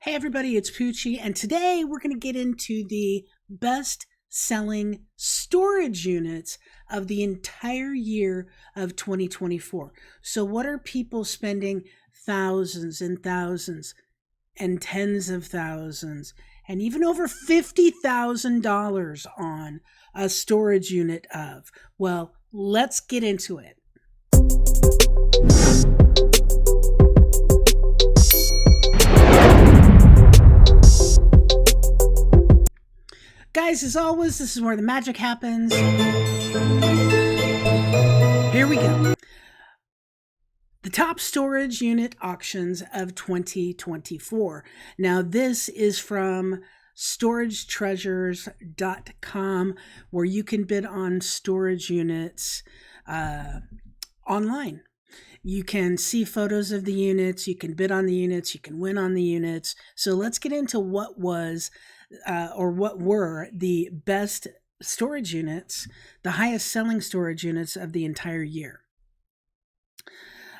Hey everybody, it's Poochie, and today we're going to get into the best selling storage units of the entire year of 2024. So what are people spending thousands and thousands and tens of thousands and even over $50,000 on a storage unit of? Well, let's get into it. Guys, as always, this is where the magic happens. Here we go. The top storage unit auctions of 2024. Now, this is from storagetreasures.com, where you can bid on storage units online. You can see photos of the units, you can bid on the units, you can win on the units. So let's get into what was what were the best storage units, the highest selling storage units of the entire year.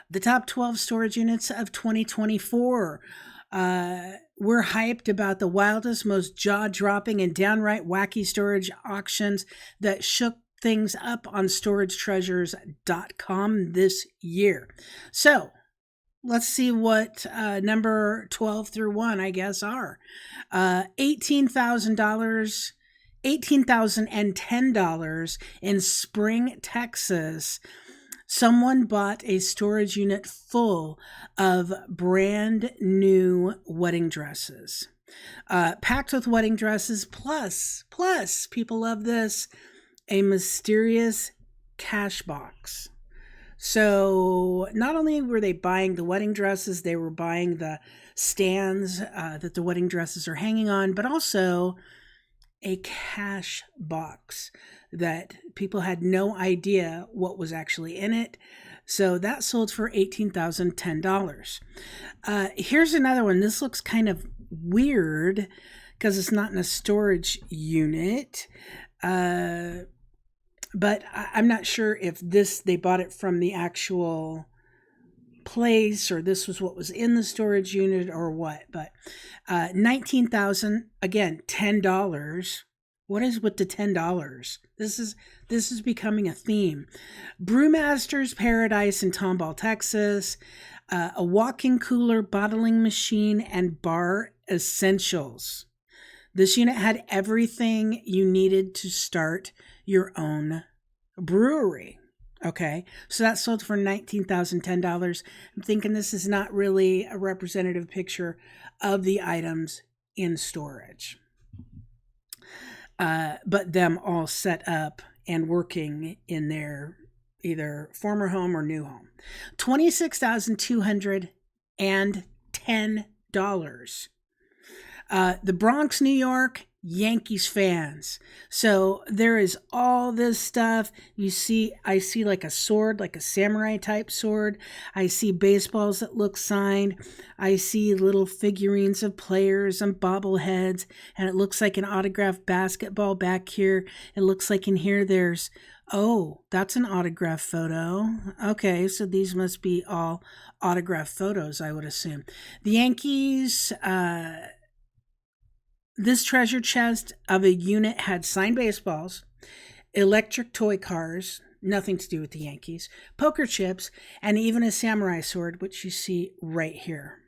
The top 12 storage units of 2024. We're hyped about the wildest, most jaw-dropping, and downright wacky storage auctions that shook things up on storagetreasures.com this year. So let's see what number 12 through 1, I guess, are. $18,000, $18,010 in Spring, Texas. Someone bought a storage unit full of brand new wedding dresses. Packed with wedding dresses, plus, people love this, a mysterious cash box. So not only were they buying the wedding dresses, they were buying the stands that the wedding dresses are hanging on, but also a cash box that people had no idea what was actually in it. So that sold for $18,010. Here's another one. This looks kind of weird because it's not in a storage unit. But I'm not sure if they bought it from the actual place or this was what was in the storage unit or what. But $19,000, again, $10. What is with the $10? This is becoming a theme. Brewmaster's Paradise in Tomball, Texas. A walk-in cooler, bottling machine, and bar essentials. This unit had everything you needed to start your own brewery. Okay, so that sold for $19,010. I'm thinking this is not really a representative picture of the items in storage. But them all set up and working in their either former home or new home. $26,210. The Bronx, New York, Yankees fans. So there is all this stuff. I see like a sword, like a samurai type sword. I see baseballs that look signed. I see little figurines of players and bobbleheads. And it looks like an autographed basketball back here. It looks like in here there's, that's an autograph photo. Okay, so these must be all autograph photos, I would assume. The Yankees, this treasure chest of a unit had signed baseballs, electric toy cars, nothing to do with the Yankees, poker chips, and even a samurai sword, which you see right here.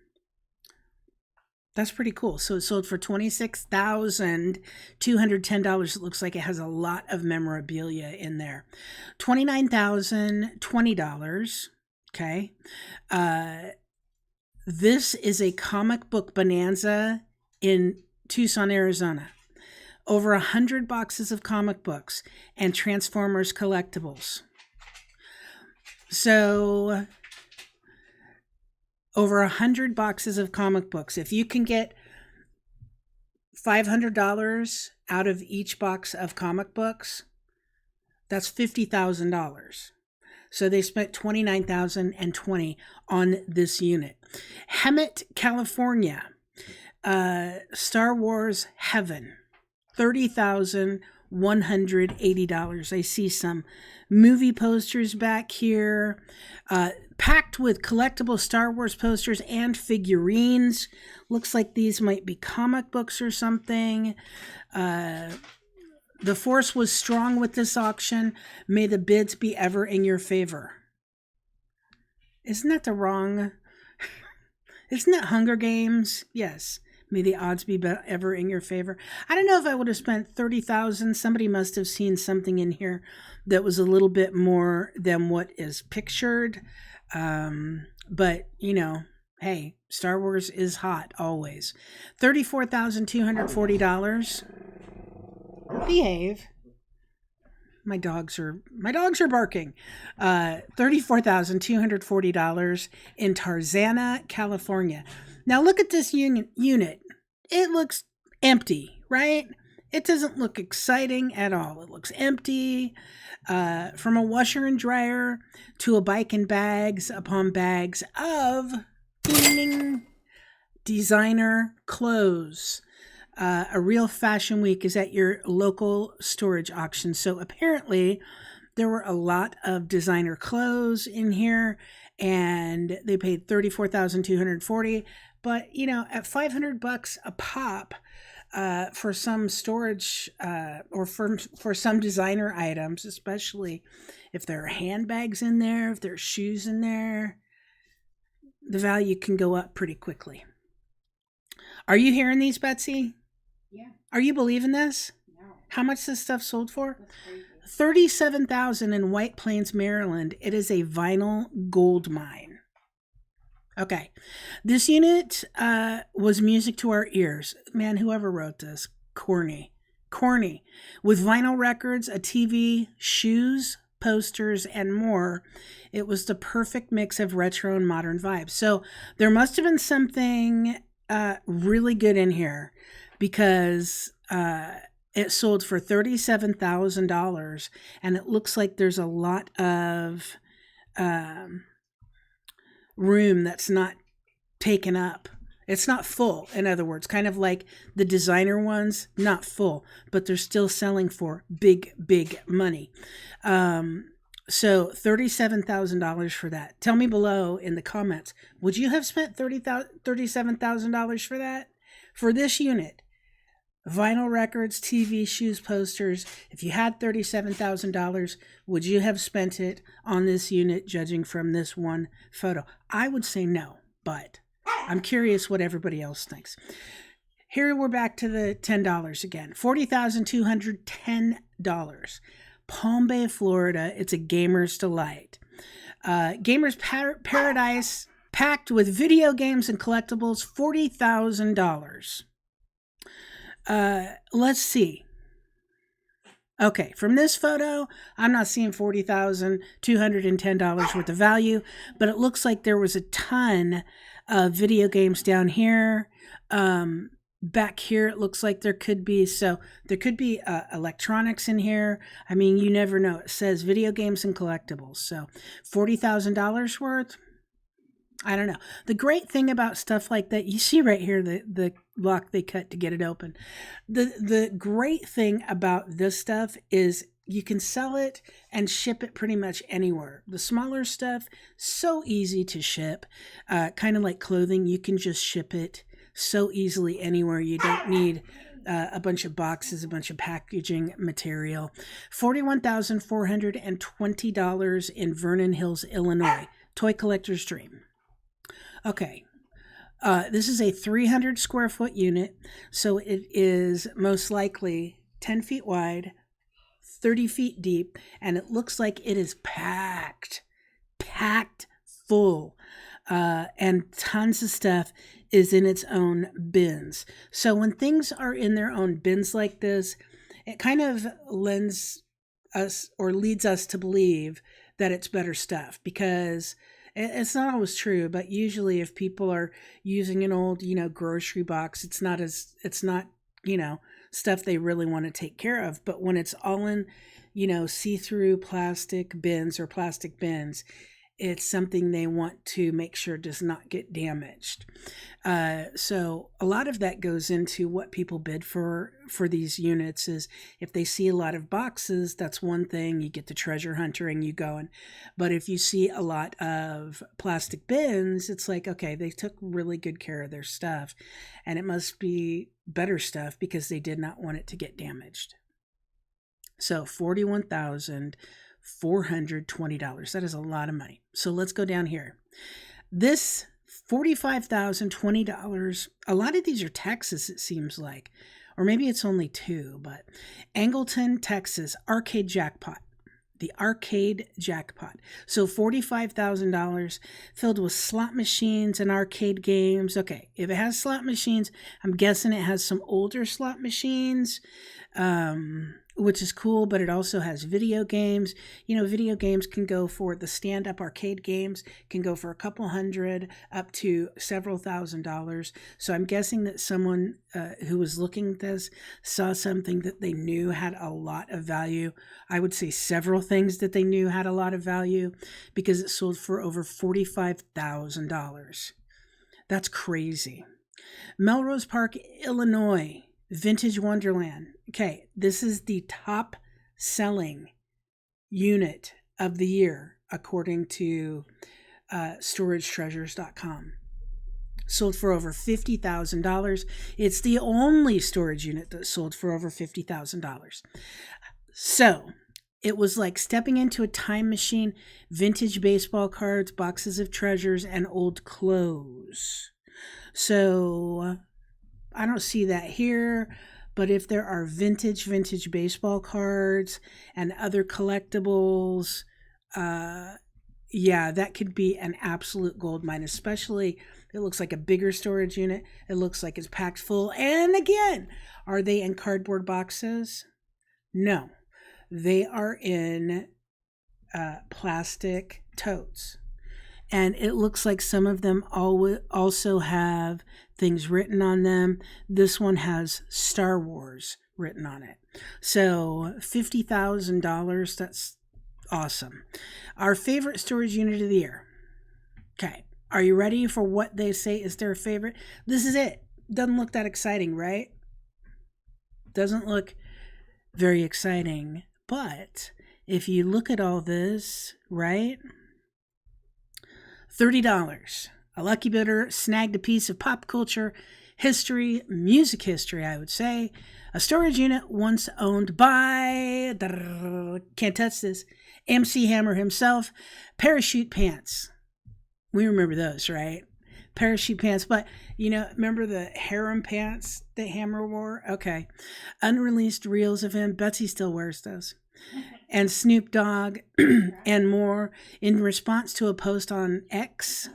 That's pretty cool. So it sold for $26,210. It looks like it has a lot of memorabilia in there. $29,020. Okay. This is a comic book bonanza in Tucson, Arizona. Over 100 boxes of comic books and Transformers collectibles. So over 100 boxes of comic books. If you can get $500 out of each box of comic books, that's $50,000. So they spent $29,020 on this unit. Hemet, California. Star Wars Heaven, $30,180. I see some movie posters back here. packed with collectible Star Wars posters and figurines. Looks like these might be comic books or something. The force was strong with this auction. May the bids be ever in your favor. Isn't that the wrong? Isn't that Hunger Games? Yes. May the odds be ever in your favor. I don't know if I would have spent $30,000. Somebody must have seen something in here that was a little bit more than what is pictured. But, you know, hey, Star Wars is hot always. $34,240. Behave. My dogs are barking. $34,240 in Tarzana, California. Now look at this unit. It looks empty, right? It doesn't look exciting at all. It looks empty. From a washer and dryer to a bike and bags upon bags of designer clothes. A real fashion week is at your local storage auction. So apparently there were a lot of designer clothes in here, and they paid $34,240. But, you know, at $500 a pop for some storage or for some designer items, especially if there are handbags in there, if there are shoes in there, the value can go up pretty quickly. Are you hearing these, Betsy? Yeah. Are you believing this? No. How much this stuff sold for? That's crazy. $37,000 in White Plains, Maryland. It is a vinyl gold mine. Okay. This unit was music to our ears. Man, whoever wrote this, corny. With vinyl records, a TV, shoes, posters, and more. It was the perfect mix of retro and modern vibes. So there must have been something really good in here, because it sold for $37,000, and it looks like there's a lot of room that's not taken up. It's not full, in other words, kind of like the designer ones, not full, but they're still selling for big money. So $37,000 for that. Tell me below in the comments, would you have spent $37,000 for that? For this unit, vinyl records, TV, shoes, posters. If you had $37,000, would you have spent it on this unit, judging from this one photo? I would say no, but I'm curious what everybody else thinks. Here we're back to the $10 again. $40,210. Palm Bay, Florida. It's a gamer's delight. Gamer's paradise, packed with video games and collectibles. $40,000. Let's see. Okay, from this photo, I'm not seeing $40,210 worth of value, but it looks like there was a ton of video games down here. Back here, it looks like there could be electronics in here. I mean, you never know. It says video games and collectibles. So $40,000 worth. I don't know. The great thing about stuff like that, you see right here, the lock they cut to get it open. The great thing about this stuff is you can sell it and ship it pretty much anywhere. The smaller stuff, so easy to ship. Kind of like clothing, you can just ship it so easily anywhere. You don't need a bunch of boxes, a bunch of packaging material. $41,420 in Vernon Hills, Illinois. Toy collector's dream. Okay. This is a 300 square foot unit, so it is most likely 10 feet wide, 30 feet deep, and it looks like it is packed full, and tons of stuff is in its own bins. So when things are in their own bins like this, it kind of lends us or leads us to believe that it's better stuff, because it's not always true, but usually if people are using an old, grocery box, it's not, stuff they really want to take care of. But when it's all in, see-through plastic bins, it's something they want to make sure does not get damaged. So a lot of that goes into what people bid for these units. Is if they see a lot of boxes, that's one thing. You get the treasure hunting, you going. But if you see a lot of plastic bins, it's like, okay, they took really good care of their stuff, and it must be better stuff because they did not want it to get damaged. So $41,420. That is a lot of money. So let's go down here. This $45,020. A lot of these are Texas, it seems like. Or maybe it's only two, but Angleton, Texas, arcade jackpot. The arcade jackpot. So $45,000 filled with slot machines and arcade games. Okay, if it has slot machines, I'm guessing it has some older slot machines, which is cool, but it also has video games. Video games can go for the stand-up arcade games, can go for a couple hundred up to several $1,000s. So I'm guessing that someone who was looking at this saw something that they knew had a lot of value. I would say several things that they knew had a lot of value because it sold for over $45,000. That's crazy. Melrose Park, Illinois. Vintage Wonderland. Okay, this is the top selling unit of the year according to StorageTreasures.com. Sold for over $50,000. It's the only storage unit that sold for over $50,000. So it was like stepping into a time machine. Vintage baseball cards, boxes of treasures, and old clothes. So I don't see that here, but if there are vintage baseball cards and other collectibles, that could be an absolute gold mine, especially it looks like a bigger storage unit. It looks like it's packed full. And again, are they in cardboard boxes? No, they are in plastic totes. And it looks like some of them also have things written on them. This one has Star Wars written on it. So $50,000, that's awesome. Our favorite storage unit of the year. Okay, are you ready for what they say is their favorite? This is it. Doesn't look that exciting, right? Doesn't look very exciting. But if you look at all this, right? $30. A lucky bidder snagged a piece of pop culture history, music history, I would say. A storage unit once owned by, can't touch this, MC Hammer himself. Parachute pants. We remember those, right? Parachute pants. But, remember the harem pants that Hammer wore? Okay. Unreleased reels of him. Betsy still wears those. And Snoop Dogg and more. In response to a post on X,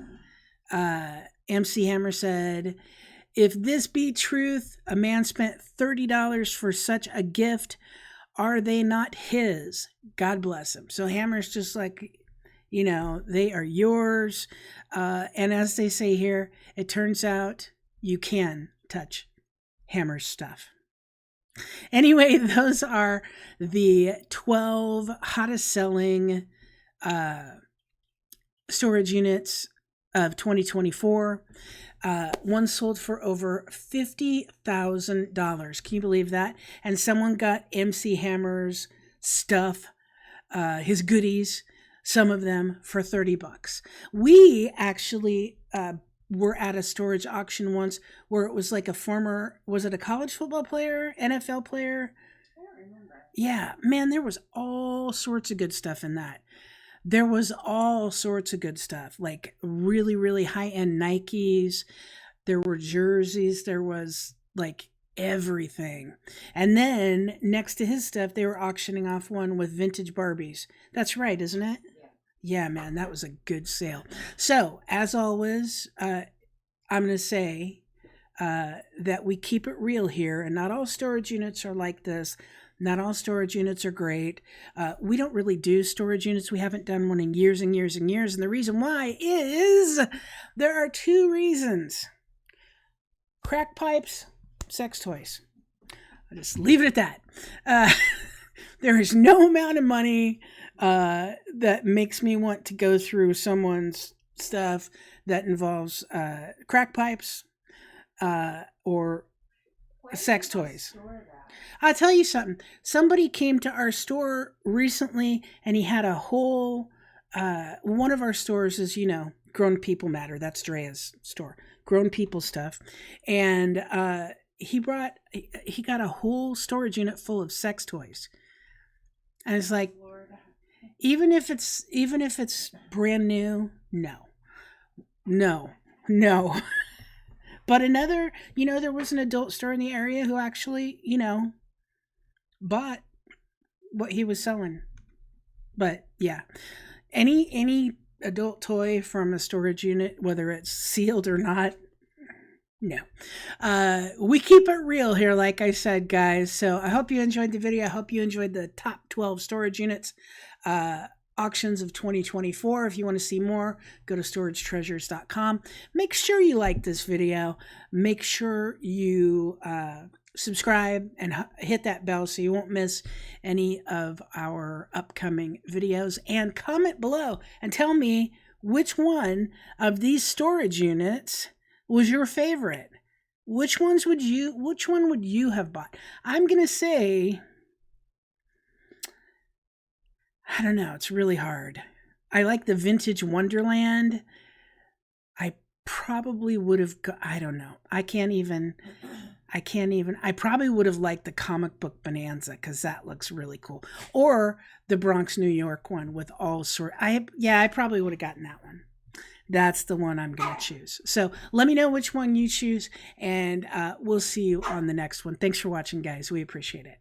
MC Hammer said, "If this be truth, a man spent $30 for such a gift. Are they not his? God bless him." So Hammer's just like, they are yours. And as they say here, it turns out you can touch Hammer's stuff. Anyway, those are the 12 hottest selling storage units of 2024. One sold for over $50,000. Can you believe that? And someone got MC Hammer's stuff, his goodies, some of them for $30. We actually were at a storage auction once where it was like a former, was it a college football player, NFL player? I don't remember. Yeah, man, there was all sorts of good stuff in that. There was all sorts of good stuff, like really, really high-end Nikes. There were jerseys. There was like everything. And then next to his stuff, they were auctioning off one with vintage Barbies. That's right, isn't it? Yeah, man, that was a good sale. So, as always, I'm going to say that we keep it real here, and not all storage units are like this. Not all storage units are great. We don't really do storage units. We haven't done one in years and years and years. And the reason why is there are two reasons. Crack pipes, sex toys. I'll just leave it at that. There is no amount of money that makes me want to go through someone's stuff that involves crack pipes or sex toys. I'll tell you something. Somebody came to our store recently and he had a whole, one of our stores is, Grown People Matter. That's Drea's store. Grown people stuff. And he got a whole storage unit full of sex toys. And it's like, even if it's brand new, no. But another, there was an adult store in the area who actually, bought what he was selling. But yeah, any adult toy from a storage unit, whether it's sealed or not, no. We keep it real here, like I said, guys. So I hope you enjoyed the video. I hope you enjoyed the top 12 storage units auctions of 2024. If you want to see more, go to storagetreasures.com. Make sure you like this video. Make sure you subscribe and hit that bell so you won't miss any of our upcoming videos. And comment below and tell me which one of these storage units was your favorite. Which one would you have bought? I'm going to say, I don't know. It's really hard. I like the Vintage Wonderland. I probably would have, I don't know. I probably would have liked the Comic Book Bonanza because that looks really cool. Or the Bronx, New York one with all sort. I probably would have gotten that one. That's the one I'm going to choose. So let me know which one you choose, and we'll see you on the next one. Thanks for watching, guys. We appreciate it.